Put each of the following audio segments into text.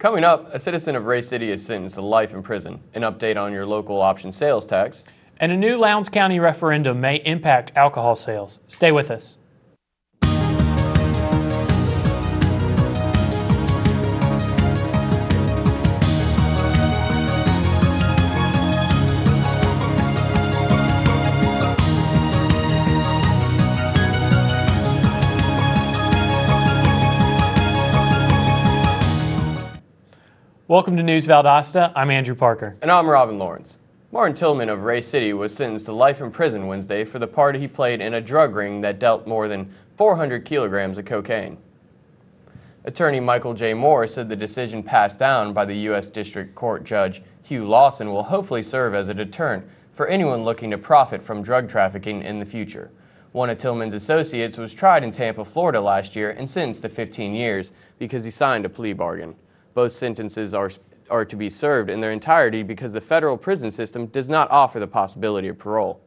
Coming up, a citizen of Ray City is sentenced to life in prison, an update on your local option sales tax, and a new Lowndes County referendum may impact alcohol sales. Stay with us. Welcome to News Valdosta. I'm Andrew Parker. And I'm Robin Lawrence. Martin Tillman of Ray City was sentenced to life in prison Wednesday for the part he played in a drug ring that dealt more than 400 kilograms of cocaine. Attorney Michael J. Moore said the decision passed down by the U.S. District Court Judge Hugh Lawson will hopefully serve as a deterrent for anyone looking to profit from drug trafficking in the future. One of Tillman's associates was tried in Tampa, Florida last year and sentenced to 15 years because he signed a plea bargain. Both sentences are to be served in their entirety because the federal prison system does not offer the possibility of parole.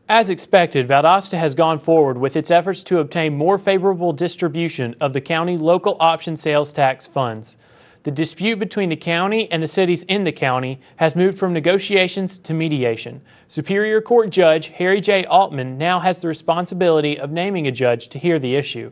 As expected, Valdosta has gone forward with its efforts to obtain more favorable distribution of the county local option sales tax funds. The dispute between the county and the cities in the county has moved from negotiations to mediation. Superior Court Judge Harry J. Altman now has the responsibility of naming a judge to hear the issue.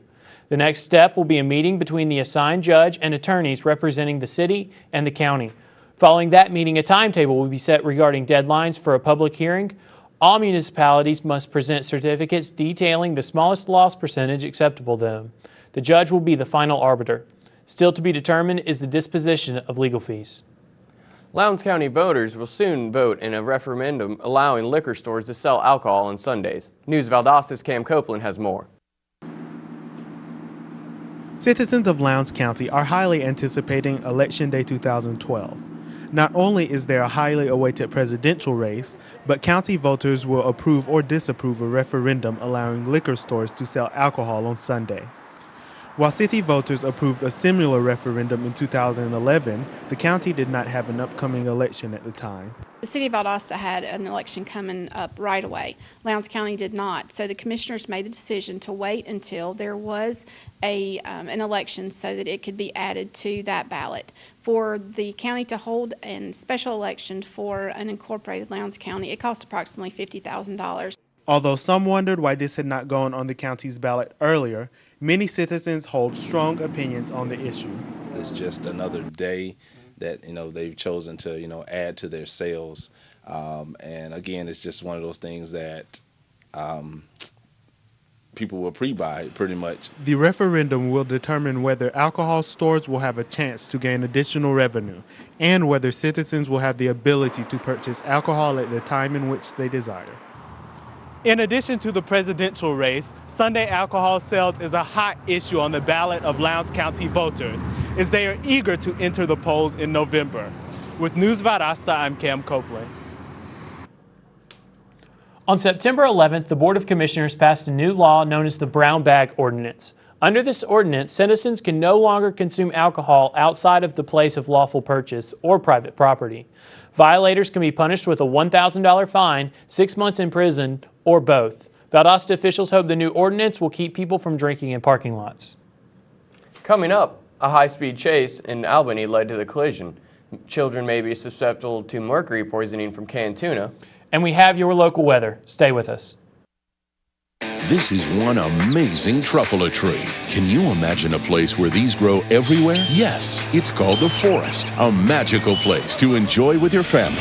The next step will be a meeting between the assigned judge and attorneys representing the city and the county. Following that meeting, a timetable will be set regarding deadlines for a public hearing. All municipalities must present certificates detailing the smallest loss percentage acceptable to them. The judge will be the final arbiter. Still to be determined is the disposition of legal fees. Lowndes County voters will soon vote in a referendum allowing liquor stores to sell alcohol on Sundays. News Valdosta's Cam Copeland has more. Citizens of Lowndes County are highly anticipating Election Day 2012. Not only is there a highly awaited presidential race, but county voters will approve or disapprove a referendum allowing liquor stores to sell alcohol on Sunday. While city voters approved a similar referendum in 2011, the county did not have an upcoming election at the time. The city of Valdosta had an election coming up right away. Lowndes County did not. So the commissioners made the decision to wait until there was an election so that it could be added to that ballot. For the county to hold a special election for an incorporated Lowndes County, it cost approximately $50,000. Although some wondered why this had not gone on the county's ballot earlier, many citizens hold strong opinions on the issue. It's just another day that they've chosen to add to their sales, and again, it's just one of those things that people will pre-buy pretty much. The referendum will determine whether alcohol stores will have a chance to gain additional revenue and whether citizens will have the ability to purchase alcohol at the time in which they desire. In addition to the presidential race, Sunday alcohol sales is a hot issue on the ballot of Lowndes County voters, as they are eager to enter the polls in November. With News Valdosta, I'm Cam Copeland. On September 11th, the Board of Commissioners passed a new law known as the Brown Bag Ordinance. Under this ordinance, citizens can no longer consume alcohol outside of the place of lawful purchase or private property. Violators can be punished with a $1,000 fine, 6 months in prison, or both. Valdosta officials hope the new ordinance will keep people from drinking in parking lots. Coming up, a high-speed chase in Albany led to the collision. Children may be susceptible to mercury poisoning from canned tuna. And we have your local weather. Stay with us. This is one amazing truffula tree. Can you imagine a place where these grow everywhere? Yes, it's called the forest, a magical place to enjoy with your family.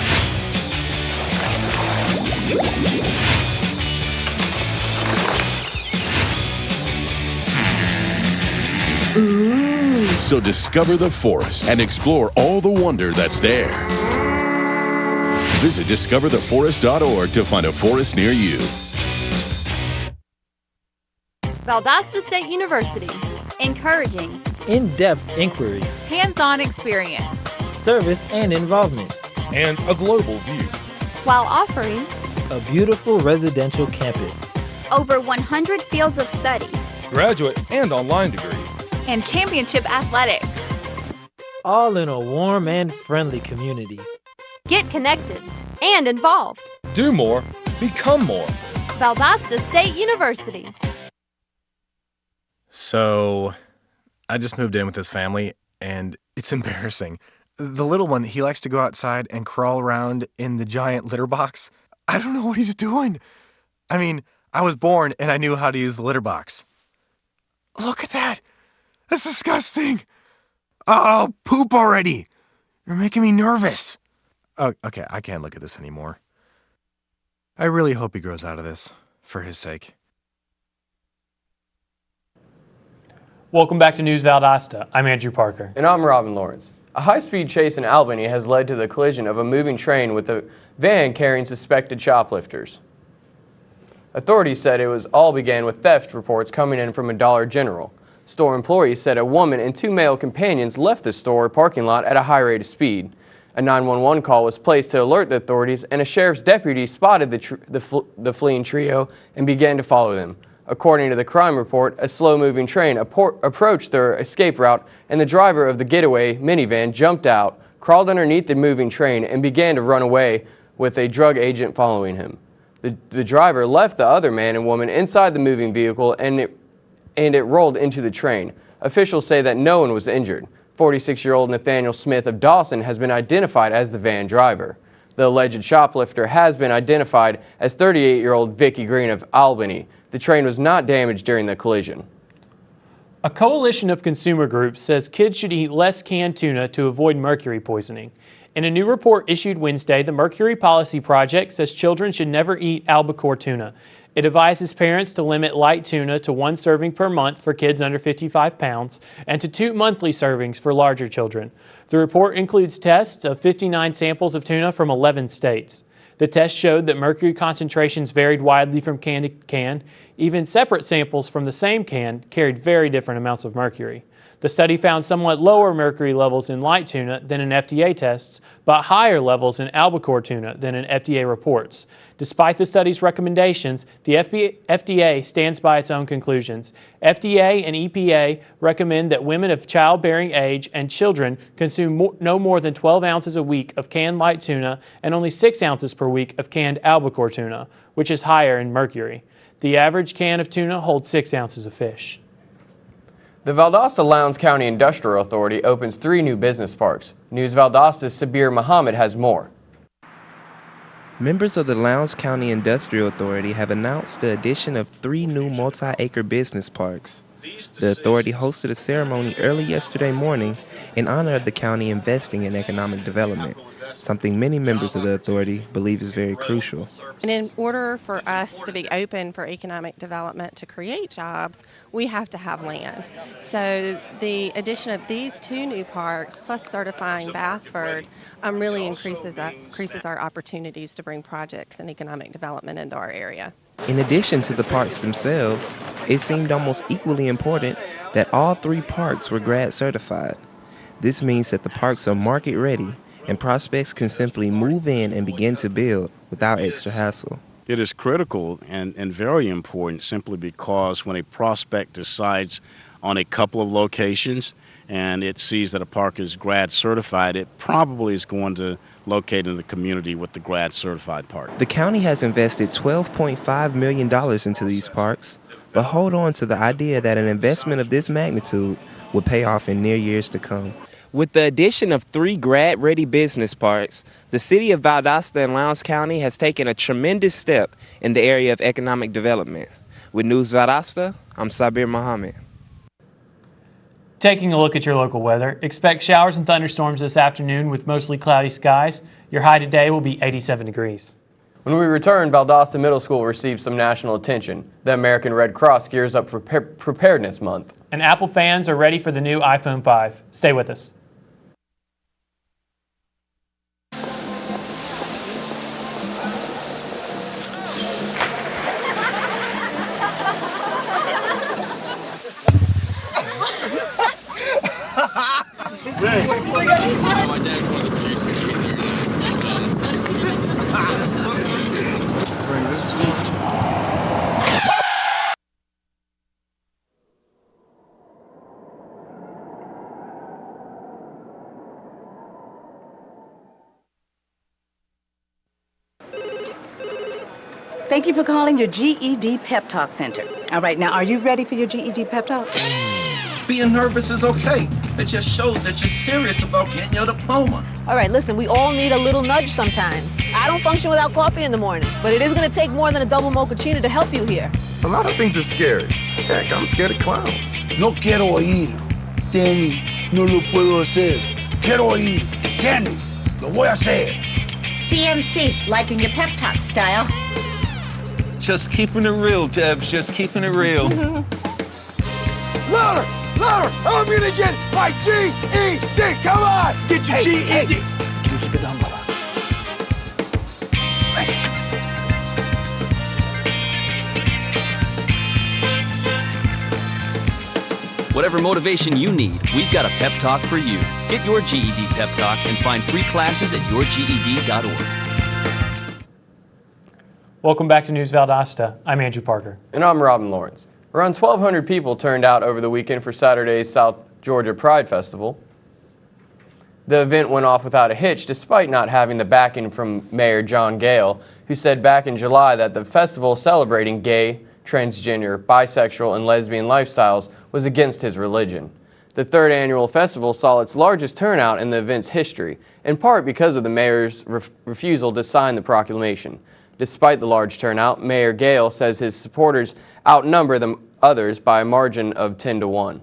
Ooh. So discover the forest and explore all the wonder that's there. Visit discovertheforest.org to find a forest near you. Valdosta State University. Encouraging. In-depth inquiry. Hands-on experience. Service and involvement. And a global view. While offering a beautiful residential campus. Over 100 fields of study. Graduate and online degrees. And championship athletics. All in a warm and friendly community. Get connected and involved. Do more. Become more. Valdosta State University. So, I just moved in with this family, and it's embarrassing. The little one, he likes to go outside and crawl around in the giant litter box. I don't know what he's doing. I mean, I was born and I knew how to use the litter box. Look at that. That's disgusting. Oh, poop already. You're making me nervous. Oh, okay, I can't look at this anymore. I really hope he grows out of this, for his sake. Welcome back to News Valdosta. I'm Andrew Parker. And I'm Robin Lawrence. A high-speed chase in Albany has led to the collision of a moving train with a van carrying suspected shoplifters. Authorities said all began with theft reports coming in from a Dollar General. Store employees said a woman and two male companions left the store parking lot at a high rate of speed. A 911 call was placed to alert the authorities, and a sheriff's deputy spotted the fleeing trio and began to follow them. According to the crime report, a slow-moving train approached their escape route, and the driver of the getaway minivan jumped out, crawled underneath the moving train, and began to run away with a drug agent following him. The driver left the other man and woman inside the moving vehicle, and it rolled into the train. Officials say that no one was injured. 46-year-old Nathaniel Smith of Dawson has been identified as the van driver. The alleged shoplifter has been identified as 38-year-old Vicky Green of Albany. The train was not damaged during the collision. A coalition of consumer groups says kids should eat less canned tuna to avoid mercury poisoning. In a new report issued Wednesday, the Mercury Policy Project says children should never eat albacore tuna. It advises parents to limit light tuna to 1 serving per month for kids under 55 pounds and to 2 monthly servings for larger children. The report includes tests of 59 samples of tuna from 11 states. The test showed that mercury concentrations varied widely from can to can. Even separate samples from the same can carried very different amounts of mercury. The study found somewhat lower mercury levels in light tuna than in FDA tests, but higher levels in albacore tuna than in FDA reports. Despite the study's recommendations, the FDA stands by its own conclusions. FDA and EPA recommend that women of childbearing age and children consume no more than 12 ounces a week of canned light tuna and only 6 ounces per week of canned albacore tuna, which is higher in mercury. The average can of tuna holds 6 ounces of fish. The Valdosta Lowndes County Industrial Authority opens 3 new business parks. News Valdosta's Sabir Muhammad has more. Members of the Lowndes County Industrial Authority have announced the addition of 3 new multi-acre business parks. The authority hosted a ceremony early yesterday morning in honor of the county investing in economic development, something many members of the authority believe is very crucial. And in order for us to be open for economic development to create jobs, we have to have land. So the addition of these 2 new parks, plus certifying Bassford, really increases our opportunities to bring projects and economic development into our area. In addition to the parks themselves, it seemed almost equally important that all 3 parks were grad certified. This means that the parks are market ready and prospects can simply move in and begin to build without extra hassle. It is critical and very important simply because when a prospect decides on a couple of locations and it sees that a park is grad certified, it probably is going to locate in the community with the grad certified park. The county has invested $12.5 million into these parks, but hold on to the idea that an investment of this magnitude would pay off in near years to come. With the addition of 3 grad-ready business parks, the city of Valdosta and Lowndes County has taken a tremendous step in the area of economic development. With News Valdosta, I'm Sabir Muhammad. Taking a look at your local weather, expect showers and thunderstorms this afternoon with mostly cloudy skies. Your high today will be 87 degrees. When we return, Valdosta Middle School receives some national attention. The American Red Cross gears up for Preparedness Month. And Apple fans are ready for the new iPhone 5. Stay with us. Bring this week. Thank you for calling your GED Pep Talk Center. All right, now, are you ready for your GED Pep Talk? Being nervous is okay. It just shows that you're serious about getting your diploma. All right, listen, we all need a little nudge sometimes. I don't function without coffee in the morning, but it is going to take more than a double mochaccino to help you here. A lot of things are scary. Heck, I'm scared of clowns. No quiero ir. Danny, no lo puedo hacer. Quiero ir. Danny, lo voy a hacer. DMC, liking your pep talk style. Just keeping it real, Debs. Just keeping it real. Louder! Louder! I'm gonna get my GED! Come on! Get your GED! Whatever motivation you need, we've got a pep talk for you. Get your GED pep talk and find free classes at yourged.org. Welcome back to News Valdosta. I'm Andrew Parker. And I'm Robin Lawrence. Around 1,200 people turned out over the weekend for Saturday's South Georgia Pride Festival. The event went off without a hitch despite not having the backing from Mayor John Gale, who said back in July that the festival celebrating gay, transgender, bisexual, and lesbian lifestyles was against his religion. The third annual festival saw its largest turnout in the event's history, in part because of the mayor's refusal to sign the proclamation. Despite the large turnout, Mayor Gale says his supporters outnumber the others by a margin of 10-1.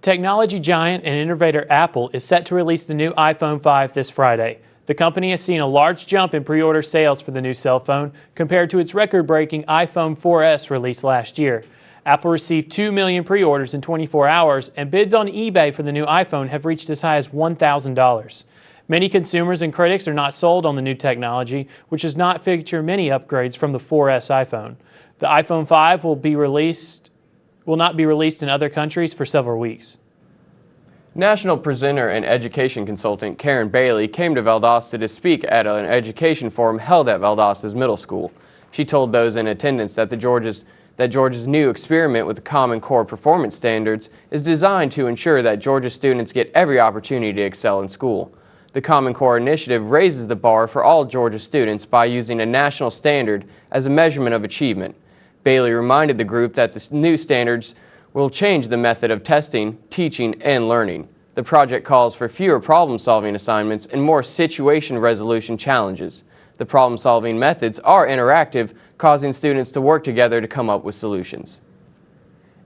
Technology giant and innovator Apple is set to release the new iPhone 5 this Friday. The company has seen a large jump in pre-order sales for the new cell phone compared to its record-breaking iPhone 4S released last year. Apple received 2 million pre-orders in 24 hours, and bids on eBay for the new iPhone have reached as high as $1,000. Many consumers and critics are not sold on the new technology, which does not feature many upgrades from the 4S iPhone. The iPhone 5 will not be released in other countries for several weeks. National presenter and education consultant Karen Bailey came to Valdosta to speak at an education forum held at Valdosta's middle school. She told those in attendance that Georgia's new experiment with the Common Core performance standards is designed to ensure that Georgia students get every opportunity to excel in school. The Common Core initiative raises the bar for all Georgia students by using a national standard as a measurement of achievement. Bailey reminded the group that the new standards will change the method of testing, teaching, and learning. The project calls for fewer problem-solving assignments and more situation resolution challenges. The problem-solving methods are interactive, causing students to work together to come up with solutions.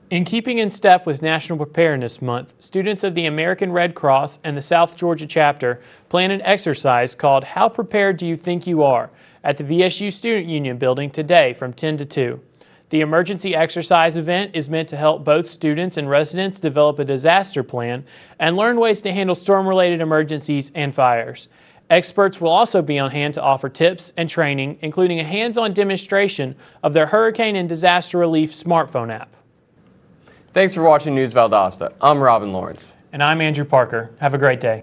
In keeping in step with National Preparedness Month, students of the American Red Cross and the South Georgia chapter plan an exercise called How Prepared Do You Think You Are? At the VSU Student Union building today from 10 to 2. The emergency exercise event is meant to help both students and residents develop a disaster plan and learn ways to handle storm-related emergencies and fires. Experts will also be on hand to offer tips and training, including a hands-on demonstration of their hurricane and disaster relief smartphone app. Thanks for watching News Valdosta. I'm Robin Lawrence. And I'm Andrew Parker. Have a great day.